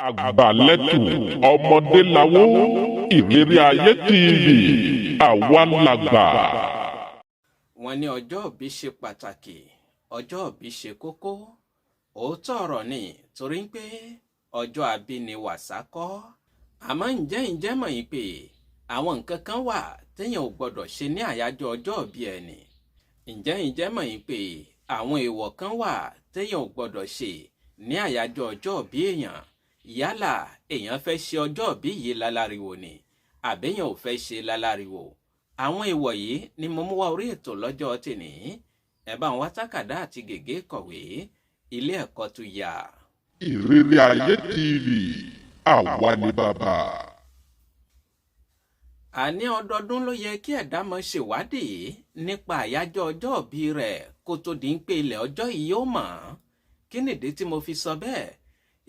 Àgbàlẹ́tù ọmọdé lawó ìrírí ayé TV àwa làgbà. Wọ́n ní ọjọ́ ìbí ṣe pàtàkì, ọjọ́ ìbí ṣe kókó. Òótọ́ ọ̀rọ̀ ni torí pé ọjọ́ àbí ni wàsá kọ́. Àmọ́ ǹjẹ́ mọ̀ yín pé àwọn nǹkan kan wà téèyàn ò gbọ́dọ̀ ṣe ní àyájọ́ ọjọ́ ìbí ẹni. Ǹjẹ́ mọ̀ yín pé àwọn èèwọ̀ kan wà téèyàn ò gbọ́dọ̀ ṣe ní àyájọ́ ọjọ́ ìbí èèyàn. Yálà èèyàn fẹ́ ṣe ọjọ́ ìbí yìí láláriwo ni àbẹ́yàn ò fẹ́ ṣe láláriwo. Àwọn èèwọ̀ yìí ni mo mú wá orí ètò lọ́jọ́ tèní. Ẹ bá wọn tákàdá àti gègé kọ̀wé, ilé ẹ̀kọ́ tó yá. Ìrírí ayé TV àwa ni bàbá. Àní ọdọọdún ló yẹ kí ẹ̀dá mọ̀ ṣèwádìí nípa àyájọ́ ọjọ́ ìbí rẹ̀ kó tó di ń pé ilẹ̀ ọjọ́ yìí yóò mọ̀. Kí nìdí tí mo fi sọ bẹ́ẹ̀?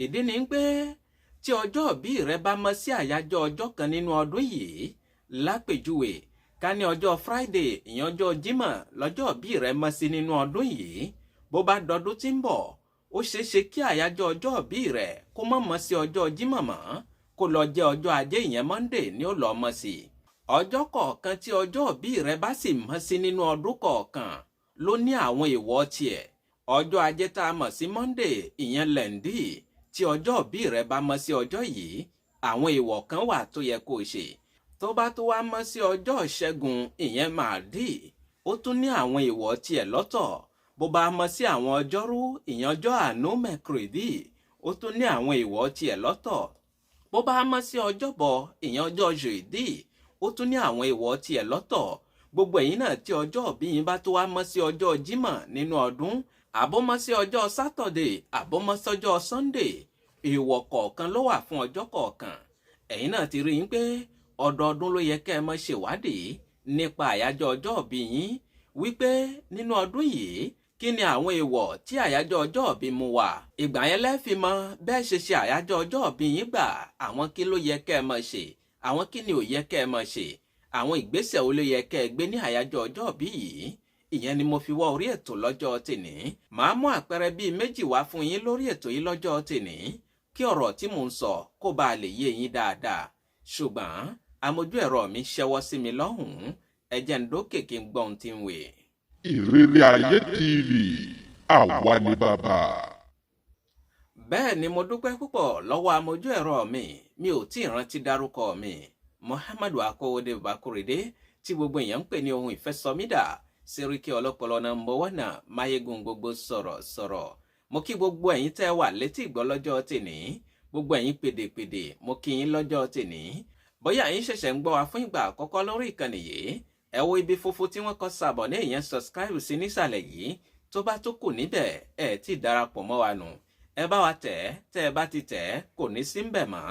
Ìdí ni pé tí ọjọ́ ìbí rẹ bá mọ́ sí àyájọ́ ọjọ́ kan nínú ọdún yìí, lápèjúwe ká ní ọjọ́ Friday ìyẹn ọjọ́ Jímọ̀ lọ́jọ́ ìbí rẹ mọ́ sí nínú ọdún yìí, bó bá dọdún tí ń bọ̀ ó ṣeéṣe kí àyájọ́ ọjọ́ ìbí rẹ kó mọ́ sí ọjọ́ Jímọ̀ mọ́, kó lọ jẹ́ ọjọ́ Ajé ìyẹn Monday ni ó lọ mọ́ sí. Ọjọ́ kọ̀ọ̀kan tí ọjọ́ ìbí rẹ bá sì mọ́ sí nínú ọdún kọ̀ọ̀kan ló ní àwọn èèwọ̀ tiẹ̀. Ọjọ́ Ajé tá a mọ̀ sí Monday ìyẹn lẹ́ǹdì, tí ọjọ́ ìbí rẹ bá mọ́ sí ọjọ́ yìí, àwọn èèwọ̀ kan wà tó yẹ kó ṣe. Tó bá tó wá mọ́ sí ọjọ́ Ìṣẹ́gun ìyẹn Màdí, ó tún ní àwọn èèwọ̀ tiẹ̀ lọ́tọ̀. Bó bá mọ́ sí àwọn ọjọ́rú ìyẹn ọjọ́ Àánú Mẹ́kìrìdì, ó tún ní àwọn èèwọ̀ tiẹ̀ lọ́tọ̀. Bó bá mọ́ sí ọjọ́bọ̀ ìyẹn ọjọ́ Jùìdì, ó tún ní àwọn èèwọ̀ tiẹ̀ lọ́tọ̀. Gbogbo ẹ̀yin náà tí ọjọ́ ìbí yín bá tó wá mọ́ sí ọjọ́ Jímọ̀ nínú ọdún, àbómọ́ sí ọjọ́ Sátọ̀dé, àbómọ́ sọ́jọ́ Sunday, èèwọ̀ kọ̀ọ̀kan ló wà fún ọjọ́ kọ̀ọ̀kan. Ẹ̀yin náà ti rí i pé ọdọọdún ló yẹ kẹ́ ẹ mọ́ ṣèwádìí nípa àyájọ́ ọjọ́ ìbí yín, wípé nínú ọdún yìí kí ni àwọn èèwọ̀ tí àyájọ́ ọjọ́ ìbí mú wá. Ìgbà yẹn lẹ́ fi mọ̀ bẹ́ẹ̀ ṣe àyájọ́ ọjọ́ ìbí yín gbà, àwọn kí ló yẹ kẹ́ ẹ mọ́ ṣe, àwọn kí ni ò yẹ kẹ́ ẹ mọ́ ṣe, àwọn ìgbésẹ̀ wo ló yẹ kẹ́ ẹ gbé ní àyájọ́ ọjọ́ ìbí yìí. Ìyẹn ni mo fi wá orí ètò lọ́jọ́ tèní. Màá mú àpẹẹrẹ bíi méjì wá fún yín lórí ètò yìí lọ́jọ́ tèní, kí ọ̀rọ̀ tí mò ń sọ kó bá lè yé yín dáadáa. Ṣùgbọ́n amójú ẹ̀rọ mi ṣẹ́wọ́ sí mi lọ́hùn-ún, ẹ jẹ́ n dókè kí n gbọ́ ohun tí ń wè. Ìrírí ayé TV àwa ni bàbá. Bẹ́ẹ̀ ni mo dúpẹ́ púpọ̀ lọ́wọ́ amójú ẹ̀rọ mi ò tí ì rántí dárúkọ mi. Muhammadu Akówódé Bakorede tí gbogbo èèyàn ń pè ní ohun ìfẹ́ SOMIDA, Sẹ́ríkì ọlọ́pọlọ number 1, máyégún gbogbo sọ̀rọ̀. Mo kí gbogbo ẹ̀yin tẹ́ wà létí ìgbọ́ lọ́jọ́ tèní, gbogbo ẹ̀yin pèdèpèdè mo kí yín lọ́jọ́ tèní. Bóyá ẹ̀yin ṣẹ̀ṣẹ̀ ń gbọ́ wa fún ìgbà àkọ́kọ́ lórí ìkànnì yìí, ẹ wo ibi funfun tí wọ́n kọ sàbọ̀ ní ìyẹn subscribe sí nísàlẹ̀ yìí. Tó bá tó kù níbẹ̀ ẹ tí darapọ̀ mọ́ wa nù, ẹ bá wa tẹ̀, tẹ́ ẹ bá ti tẹ̀ kò ní sí ń bẹ̀ mọ́.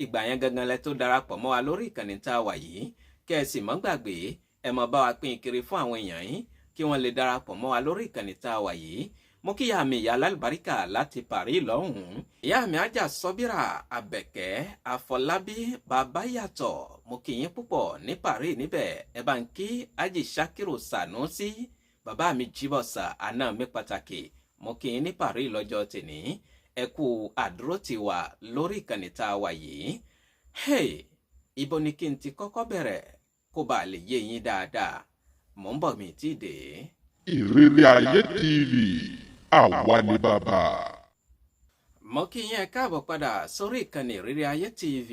Ìgbà yẹn gangan lẹ tó darapọ̀ mọ́ wa lórí ìkànnì tá a wà yìí. Kẹ́ ẹ sì mọ́ gbàgbé ẹ mọ́ bá wa pín kiri fún àwọn èèyàn yín kí wọ́n lè darapọ̀ mọ́ wa lórí ìkànnì tá a wà yìí. Mo kí ìyá mi ìyá alálùbáríkà láti Paris lọ́hùn-ún. Ìyá mi Ajá Sọ́bírà Àbẹ̀kẹ́ Àfọlábí bàbá yàtọ̀, mo kí yín púpọ̀ ní Paris níbẹ̀. Ẹ bá ń kí Ájì Ṣákírù Sànúsí bàbá mi Jíbọ̀sà àná mi pàtàkì, mo kí yín ní Paris lọ́jọ́ tèní. Ẹ kú àdúrótì wa lórí ìkànnì tá a wà yìí. Hey, ibo ni kí n ti kọ́kọ́ bẹ̀rẹ̀ kó bá lè yé yín dáadáa. Mò ń bọ̀ mi tí dé. Ìrírí ayé TV àwa ni bàbá. Mo kí yín ẹ káàbọ̀ padà sórí ìkànnì Ìrírí ayé TV.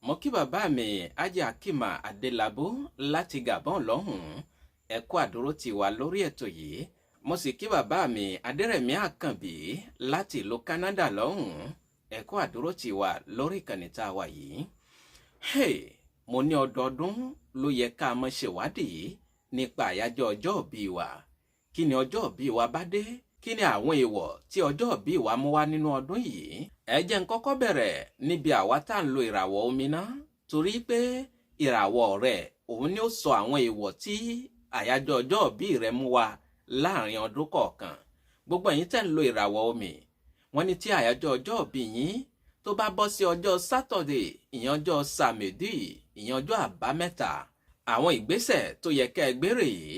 Mo kí bàbá mi Ájì Akímà Adélabú láti Gabon lọ́hùn-ún. Ẹ kú àdúrótì wa lórí ètò yìí. Mo sì kí bàbá mi Adérẹ̀mí Àkànbí láti ìlú Canada lọ́hùn-ún. Ẹ kú àdúrótì wa lórí ìkànnì tá a wà yìí. Hey, mo ní ọdọọdún ló yẹ ká mọ̀ ṣèwádìí nípa àyájọ́ ọjọ́ ìbí wa. Kí ni ọjọ́ ìbí wa bá dé? Kí ni àwọn èèwọ̀ tí ọjọ́ ìbí wa mú wá nínú ọdún yìí? Ẹ jẹ́ n kọ́kọ́ bẹ̀rẹ̀ níbi àwa tá à ń lo ìràwọ̀ omi ná, torí pé ìràwọ̀ rẹ̀ òun ni ó sọ àwọn èèwọ̀ tí àyájọ́ ọjọ́ ìbí rẹ̀ mú wá láàrin ọdún kọ̀ọ̀kan. Gbogbo ẹ̀yin tẹ́ ń lo ìràwọ̀ omi, wọ́n ní tí àyájọ́ ọjọ́ ìbí yín tó bá bọ́ sí ọjọ́ Sátọ̀dé ìyẹn ọjọ́ Sàmẹ́dì ìyẹn ọjọ́ àbámẹ́ta, àwọn ìgbésẹ̀ tó yẹ kẹ́ ẹ gbé rèé.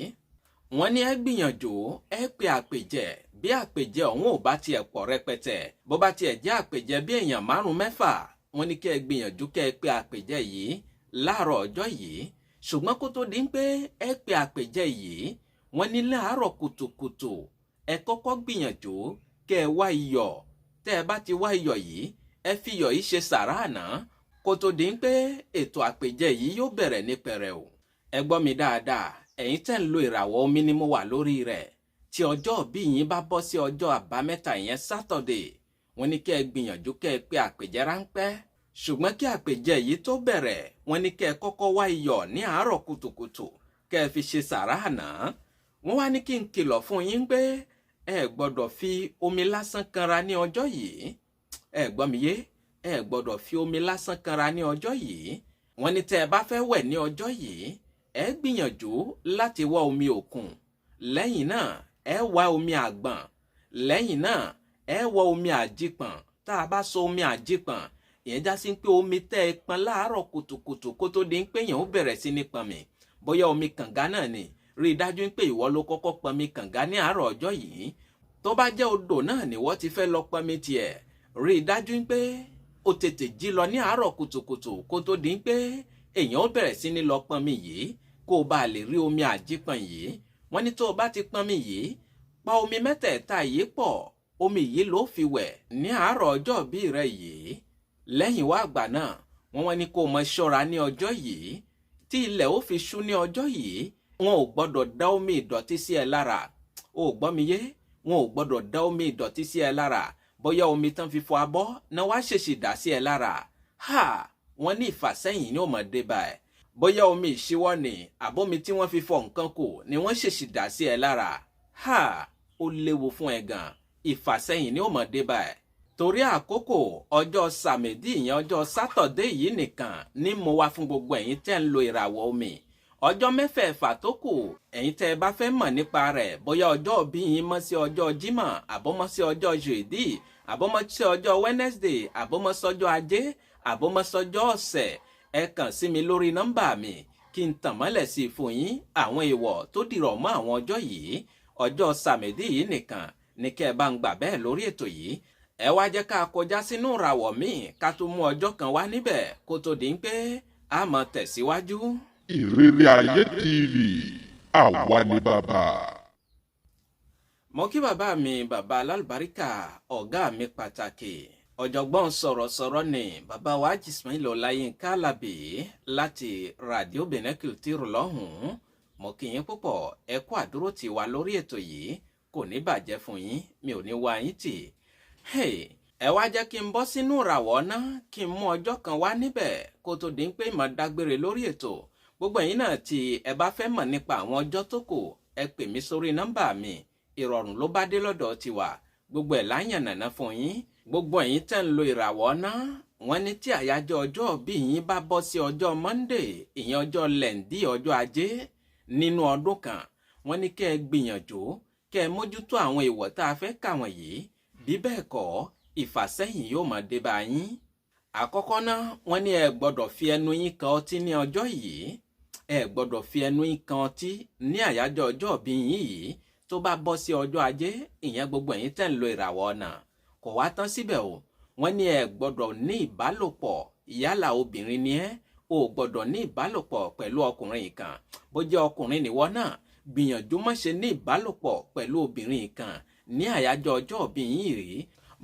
Wọ́n ní ẹ gbìyànjú ẹ pe àpèjẹ bí àpèjẹ ọ̀hún ò bá tiẹ̀ pọ̀ rẹpẹtẹ bó bá tiẹ̀ jẹ́ àpèjẹ bí èèyàn 5-6 wọ́n ní kẹ́ ẹ gbìyànjú kẹ́ ẹ pé àpèjẹ yìí láàárọ̀ ọjọ́ yìí ṣùgbọ́n kó tó di pé ẹ pé àpèjẹ yìí wọ́n ní láàárọ̀ kùtùkùtù ẹ kọ́kọ́ gbìyànjú kẹ́ ẹ wá iyọ̀ tẹ́ ẹ bá ti wá iyọ̀ yìí ẹ fi iyọ̀ yìí ṣe sàrá àná kó tó di pé ètò àpèjẹ yìí yóò bẹ̀rẹ̀ ní pẹrẹu. Ẹ gbọ́ mi dáadáa ẹ̀yin tẹ́ ń lo ìràwọ̀ omi ni mo wà lórí rẹ̀ tí ọjọ́ bí yín bá bọ́ sí ọjọ́ àbámẹ́ta ìyẹn Saturday wọ́n ní kẹ́ ẹ gbìyànjú kẹ́ ẹ pé àpèjẹ ráńpẹ́ ṣùgbọ́n kí àpèjẹ yìí tó bẹ̀rẹ̀ wọ́n ní kẹ́ ẹ kọ́kọ́ wá iyọ̀ ní àárọ̀ kùtùkùtù kẹ́ ẹ fi ṣe sàrá àná. Wọ́n wá ní kí n kìlọ̀ fún yín pé ẹ gbọ́dọ̀ fi omi lásán kanra ní ọjọ́ yìí. Ẹ gbọ́ mi yé ẹ gbọ́dọ̀ fi omi lásán kanra ní ọjọ́ yìí. Wọ́n ní tẹ́ ẹ bá fẹ́ wẹ̀ ní ọjọ́ yìí ẹ gbìyànjú láti wá omi òkun lẹ́yìn náà ẹ wá omi àgbọ̀n lẹ́yìn náà ẹ wá omi àjípọ̀n. Tá a bá sọ omi àjípọ̀n ìyẹn já sí pé omi tẹ́ ẹ pọn láàárọ̀ kùtùkùtù kó tó di pé èèyàn ó bẹ̀rẹ̀ sí ní pọn mi bóyá omi kànga náà ni rí i dájú pé ìwọ ló kọ́kọ́ pọn mi kànga ní àárọ̀ ọjọ́ yìí. Tó bá jẹ́ odò náà ni wọ́n ti fẹ́ lọ pọn mi tiẹ̀ rí i dájú pé ó tètè jí lọ ní àárọ̀ kùtùkùtù kó tó di pé èèyàn ó bẹ̀rẹ̀ sí ní lọ pọn mi yìí kó o bá lè rí omi àjípọ̀n yìí. Wọ́n ní tó o bá ti pọn mi yìí pa omi mẹ́tẹ̀ẹ̀ta yìí pọ̀ omi yìí ló fi wẹ̀ ní àárọ̀ ọjọ́ bí rẹ yìí. Lẹ́yìn wá àgbà náà wọ́n ní kó o mọ ṣọ́ra ní ọjọ́ yìí tí ilẹ̀ ó fi ṣú ní ọjọ́ yìí wọn ò gbọ́dọ̀ dá omi ìdọ̀tí sí ẹ lára. O ò gbọ́ mi yé wọn ò gbọ́dọ̀ dá omi ìdọ̀tí sí ẹ lára bóyá omi tán fi fọ abọ́ náà wá ṣèṣì dà sí ẹ lára. Wọ́n ní ìfàsẹ́yìn ní òmòdé báyìí bóyá omi ìṣíwọ́ ni àbómi tí wọ́n fi fọ nǹkan kù ni wọ́n ṣèṣì dà sí ẹ lára. Ó léwu fún ẹ gan ìfàsẹ́yìn ní òmòdé báyìí. Torí àkókò ọjọ́ sàmẹ́dì ìyẹn ọjọ́ sátọ̀dé yìí nìkan ní mo wá fún gbogbo ẹ̀yin tẹ́ ń lo ìràwọ̀ omi. Ọjọ́ mẹ́fẹ̀ẹ̀fà tó kù ẹ̀yin tẹ́ ẹ bá fẹ́ mọ̀ nípa rẹ̀ bóyá ọjọ́ bí yín mọ́ sí ọjọ́ Jímọ̀ àbọ́mọ́ sí ọjọ́ Jeudi àbọ́mọ́ sí ọjọ́ Wednesday àbọ́mọ́ sọ́jọ́ Ajé àbọ́mọ́ sọ́jọ́ ọ̀sẹ̀ ẹ kàn sí mi lórí nọ́mbà mi kí n tàn mọ́lẹ̀ sí fún yín àwọn èèwọ̀ tó dìrọ̀ mọ́ àwọn ọjọ́ yìí. Ọjọ́ sàmẹ́dì yìí nìkan ní kẹ́ ẹ bá ń gbà bẹ́ẹ̀ lórí ètò yìí. Ẹ wá jẹ́ ká kọjá sínú ìràwọ̀ míì ká tó mú ọjọ́ kan wá níbẹ̀ kó tó di pé a máa tẹ̀síwájú. Ìrírí Ayé TV àwa ni bàbá. Mo kí bàbá mi bàbá alálùbáríkà ọ̀gá mi pàtàkì ọ̀jọ̀gbọ́n sọ̀rọ̀sọ̀rọ̀ ni bàbá wa Ismail Ọláyínká Alábí láti Radio Beneculture lọ́hùn-ún. Mo kí yín púpọ̀ ẹ kú àdúró tì wá lórí ètò yìí kò ní bàjẹ́ fún yín mi ò ní wá yín tì. Ẹ wá jẹ́ kí n bọ́ sínú ìràwọ̀ náà kí n mú ọjọ́ kan wá níbẹ̀ kó tó di pé mà dágbére lórí ètò. Gbogbo ẹ̀yin náà tí ẹ bá fẹ́ mọ̀ nípa àwọn ọjọ́ tó kù ẹ pè mí sórí nọ́mbà mi ìrọ̀rùn ló bá dé lọ́dọ̀ tiwa gbogbo ẹ̀ láyàn nàná fún yín. Gbogbo ẹ̀yin tẹ́ ń lo ìràwọ̀ náà wọ́n ní tí àyájọ́ ọjọ́ bí yín bá bọ́ sí ọjọ́ Monday ìyẹn ọjọ́ lẹ́ǹdí ọjọ́ Ajé nínú ọdún kan wọ́n ní kẹ́ ẹ gbìyànjú kẹ́ ẹ mójútó àwọn èèwọ̀ tá a fẹ́ kà wọ̀nyí bí bẹ́ẹ̀ kọ́ ìfàsẹ́yìn yóò máa dé bá yín. Àkọ́kọ́ náà wọ́n ní ẹ gbọ́dọ̀ fi ẹnu yín kan ọtí ní ọjọ́ yìí. Ẹ gbọ́dọ̀ fi ẹnu yín kan ọtí ní àyájọ́ ọjọ́ bí yín yìí tó bá bọ́ sí ọjọ́ Ajé ìyẹn gbogbo ẹ̀yin tẹ́ ń lo ìràwọ̀ náà kò wá tán síbẹ̀ o. Wọ́n ní ẹ gbọ́dọ̀ ní ìbálòpọ̀ yálà obìnrin ni ẹ́ o gbọ́dọ̀ ní ìbálòpọ̀ pẹ̀lú ọkùnrin kan bó jẹ́ ọkùnrin nìwọ náà gbìyànjú má ṣe ní ìbálòpọ̀ pẹ̀lú obìnrin kan ní àyájọ́ ọjọ́ bí yín rí.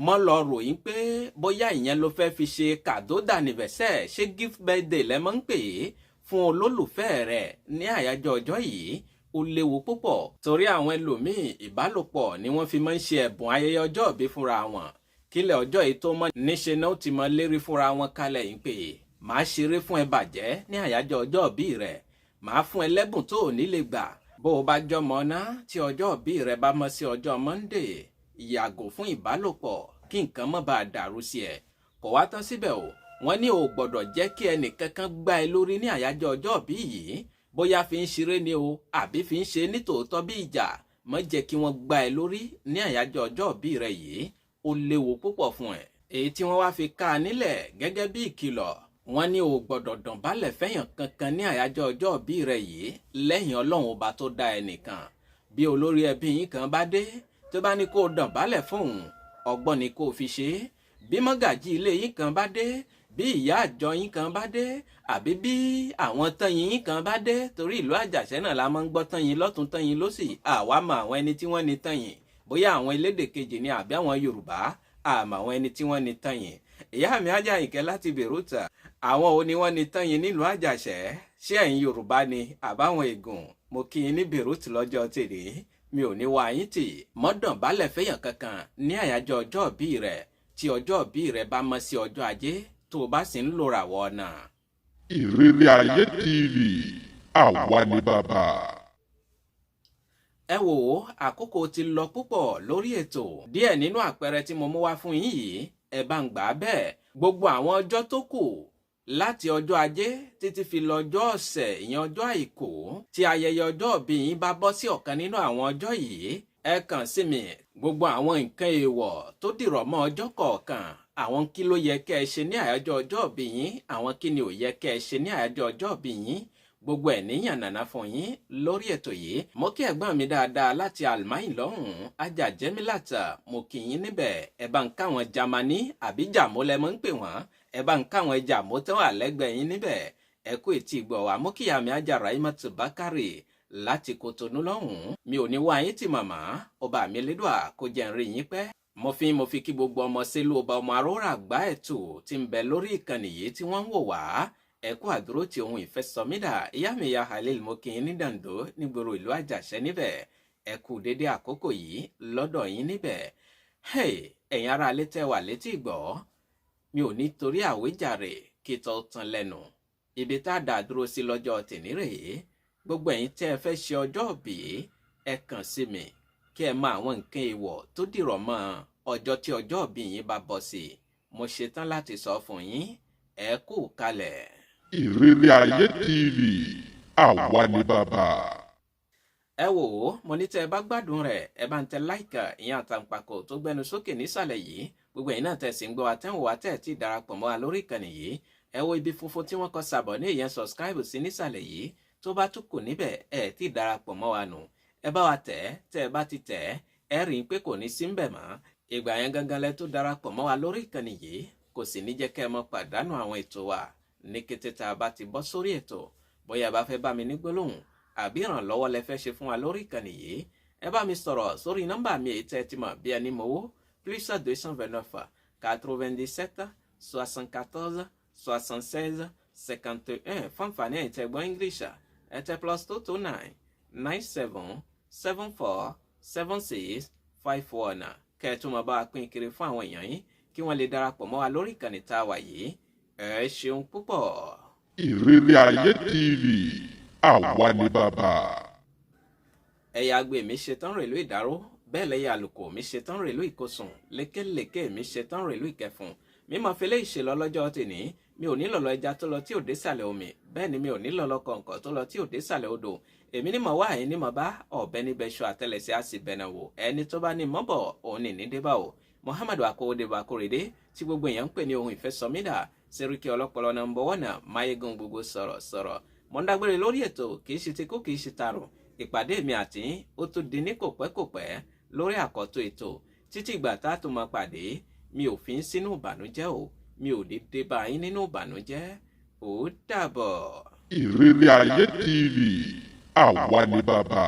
Mọ́ lọ ròyìn pé bóyá ìyẹn ló fẹ́ fi ṣe kàdó d'anniversaire ṣé gift birthday lẹ́mọ́ ń pè é fún olólùfẹ́ rẹ̀ ní àyájọ́ ọjọ́ yìí ó léwu púpọ̀ torí àwọn ẹlòmíì ìbálòpọ̀ ni wọ́n fi máa ń ṣe ẹ̀bùn ayẹyẹ ọjọ́ ìbí fúnra wọn kílẹ̀ ọjọ́ yìí tó mọ́ níṣe náà ti mọ lérí fúnra wọn kalẹ̀ yìí pé màá ṣeré fún ẹ bàjẹ́ ní àyájọ́ ọjọ́ ìbí rẹ̀ màá fún ẹ lẹ́bùn tó ò ní lè gbà bó o bá jọmọ ná tí ọjọ́ ìbí rẹ̀ bá mọ́ sí ọjọ́ Monday yàgò fún ìbálòpọ̀ kí nǹkan má bàa dàrú sí ẹ. Kò wá tán síbẹ̀ o wọ́n ní o gbọ́dọ̀ jẹ́ kí ẹnìkankan gbá ẹ lórí ní àyájọ́ ọjọ́ ìbí yìí bóyá fi ń ṣeré ni o àbí fi ń ṣe nítòótọ́ bí ìjà má jẹ́ kí wọ́n gbá ẹ lórí ní àyájọ́ ọjọ́ ìbí rẹ yìí ó léwu púpọ̀ fún ẹ. Èyí tí wọ́n wá fi ká a nílẹ̀ gẹ́gẹ́ bí ìkìlọ̀ wọ́n ní o gbọ́dọ̀ dọ̀bálẹ̀ fẹ́yàn kankan ní àyájọ́ ọjọ́ ìbí rẹ yìí lẹ́yìn Ọlọ́run ọba tó dá ẹnìkan. Bí olórí ẹbí yín kan bá dé tó bá ní kó dọ̀bálẹ̀ fóun ọgbọ́n ni kó fi ṣe é. Bí mọ́gàjí ilé yín kan bá dé, bí ìyá àjọ yín kan bá dé, àbí bí àwọn tẹ́yin yín kan bá dé, torí ìlú Àjàṣẹ́ náà la máa ń gbọ́ tẹ́yin lọ́tún tẹ́yin lósì, àwa mọ àwọn ẹni tí wọ́n ní tẹ́yin, bóyá àwọn elédè kejì ni àbí àwọn Yorùbá, àmọ́ àwọn ẹni tí wọ́n ní tẹ́yin. Ìyá mi Àjàyìnkẹ́ láti Bèrútà, àwọn wo ni wọ́n ní tẹ́yin nílùú Àjàṣẹ́? Ṣé ẹ̀yin Yorùbá ni àbáwọn Ègùn? Mo kí yín ní Bèrútà lọ́jọ́ tèrè, mi ò ní wá yín tì. Mọ́dàn bálẹ̀ fẹ́yàn kankan ní àyájọ́ ọjọ́ ìbí rẹ̀, tí ọjọ́ ìbí rẹ̀ bá mọ́ sí ọjọ́ Ajé tó bá sì ń lò ràwọ̀ ọ̀nà. Ìrírí Ayé TV, àwa ni bàbá. Ẹ wò ó, àkókò ti lọ púpọ̀ lórí ètò. Díẹ̀ nínú àpẹẹrẹ tí mo mú wá fún yín yìí, ẹ bá ń gbà á bẹ́ẹ̀. Gbogbo àwọn ọjọ́ tó kù láti ọjọ́ Ajé títí fi lọ́jọ́ ọ̀sẹ̀, ìyẹn ọjọ́ Àìkú, tí ayẹyẹ ọjọ́ ìbí yín bá bọ́ sí ọ̀kan nínú àwọn ọjọ́ yìí, ẹ kàn sí mi. Gbogbo àwọn nǹkan èèwọ̀ tó dìrọ̀ mọ́ ọjọ́ kọ̀ọ̀kan, àwọn kí ló yẹ kẹ́ ẹ ṣe ní àyájọ́ ọjọ́ ìbí yín, àwọn kí ni ò yẹ kẹ́ ẹ ṣe ní àyájọ́ ọjọ́ ìbí yín, gbogbo ẹ̀ níyàn nàná fún yín lórí ètò yìí. Mo kí ẹ̀gbọ́n mi dáadáa láti Almain lọ́hùn-ún, Ajàjẹ́mílàtà, mo kí yín níbẹ̀. Ẹ bá ń káwọn Jámánì àbí Jàmó lẹ mọ́ ń pè wọ́n, ẹ bá ń káwọn Jàmó tó wà lẹ́gbẹ̀ẹ́ yín níbẹ̀. Ẹ kú etí ìgbọ̀ wá. Mo kí ìyá mi Ajá Raimatu Bákàrè láti Kòtónú lọ́hùn-ún. Mi ò ní wá yín tì màmá, ọba mi Elédùà kó jẹ́ n rí yín pẹ́. Mo fi kí gbogbo ọmọ sílù ọba ọmọ Arórà gbá ètò tí ń bẹ lórí ìkànnì yìí tí wọ́n ń wò wá. Ẹ kú àdúró tí ohun ìfẹ́ SOMIDA, ìyá mi ya Halil mo kí yín ní Dàndó nígboro ìlú Àjàṣẹ́ níbẹ̀. Ẹ kú dédé àkókò yìí lọ́dọ̀ yín níbẹ̀. Ẹ̀yin ará alẹ́ tẹ́ wà létí ìgbọ́, mi ò ní torí àwíjàre kí tó tán lẹ́nu. Ibi tá a dà dúró sí lọ́jọ́ tèmi rèé. Gbogbo ẹ̀yin tẹ́ ẹ fẹ́ ṣe ọjọ́ ìbí, ẹ kàn sí mi kí ẹ mọ àwọn nǹkan èèwọ̀ tó dìrọ̀ mọ́ ọjọ́ tí ọjọ́ ìbí yín bá bọ́ sí. Mo ṣetán láti sọ fún yín. Ẹ kú kalẹ̀. Ìrírí Ayé TV, àwa ni bàbá. Ẹ wò ó, mo ní tẹ́ ẹ bá gbádùn rẹ̀, ẹ bá ń tẹ láìkà ìyẹn àtàǹpàkò tó gbẹnu sókè nísàlẹ̀ yìí. Gbogbo ẹ̀yin náà tẹ́ sì ń gbọ́ àtẹ̀wò wa tẹ́ ẹ ti darapọ̀ mọ́ wa lórí ìkànnì yìí. Ẹ wo ibi funfun tí wọ́n kọ sàbọ̀ ní ìyẹn subscribe sí nísàlẹ̀ yìí. Tó bá tún kù níbẹ̀, ẹ ti darapọ̀ mọ́ wa nù. Ẹ bá wa tẹ̀, tẹ́ ẹ bá ti tẹ̀, ẹ rí i pé kò ní sí ń bẹ̀ mọ́. Ìgbà yẹn gangan lẹ tó darapọ̀ mọ́ wa lórí ìkànnì yìí, kò sì ní jẹ́ kẹ́ ẹ mọ́ pàdánù àwọn ètò wa ní kété tá a bá ti bọ́ sórí ètò. Bóyá bá fẹ́ bá mi ní gbólóhùn àbí ìrànlọ́wọ́ lẹ fẹ́ ṣe fún wa lórí ìkànnì yìí, ẹ bá mi sọ̀rọ̀ sórí nọ́mbà mi èyí tẹ́ ẹ ti mọ̀ bí ẹni mowó +229 97 74 76 51 fún àǹfààní ẹ̀yin tẹ́ gbọ́ English. Ẹ tẹ +229 97 74 76 51. Kẹ́ ẹ tún máa bá wa pín kiri fún àwọn èèyàn yín kí wọ́n lè darapọ̀ mọ́ wa lórí ìkànnì tá a wà yìí. Ẹ ṣeun púpọ̀. Ìrírí Ayé TV, àwa ni bàbá. Ẹ̀yà àgbè mi ṣetán rèlú Ìdáró, bẹ́ẹ̀ lẹ́yà àlùkò mi ṣetán rèlú Ìkòsùn, lékèlékè mi ṣetán rèlú Ìkẹfùn. Mi máa fi lé ìṣèlọ lọ́jọ́ tèní, mi ò ní lọ́lọ́ ẹja tó lọ tí ò dé sàlẹ̀ omi, bẹ́ẹ̀ ni mi ò ní lọ́lọ́ kọ̀ǹkọ̀ tó lọ tí ò dé sàlẹ̀ odò. Èmi ní mọ̀ wá ẹ̀yin ní mọ̀ bá, ọ̀bẹ níbẹ̀ ṣọ àtẹlẹsẹ̀ á sì bẹ̀nà wò, ẹni tó bá ní mọ̀ bọ̀ òun ní débà o. Muhammadu Akówódé Bakórèdé tí gbogbo èèyàn ń pè ní ohun ìfẹ́ SOMIDA, Sẹ́ríkì ọlọ́pọlọ nọ́mbà 1, máyégún gbogbo sọ̀rọ̀. Mo ń dágbére lórí ètò, kìí ṣe ti kú kìí ṣe tarùn. Ìpàdé mi àti ó tó di ní kòpẹ́kòpẹ́ lórí àkọ́tún ètò. Títí ìgbà tá a tún máa pàdé, mi ò fi ń sínú ìbànújẹ́ o, mi ò ní dé bá yín nínú ìbànújẹ́. Ó dàbọ̀. Ìrírí Ayé TV, àwa ni bàbá.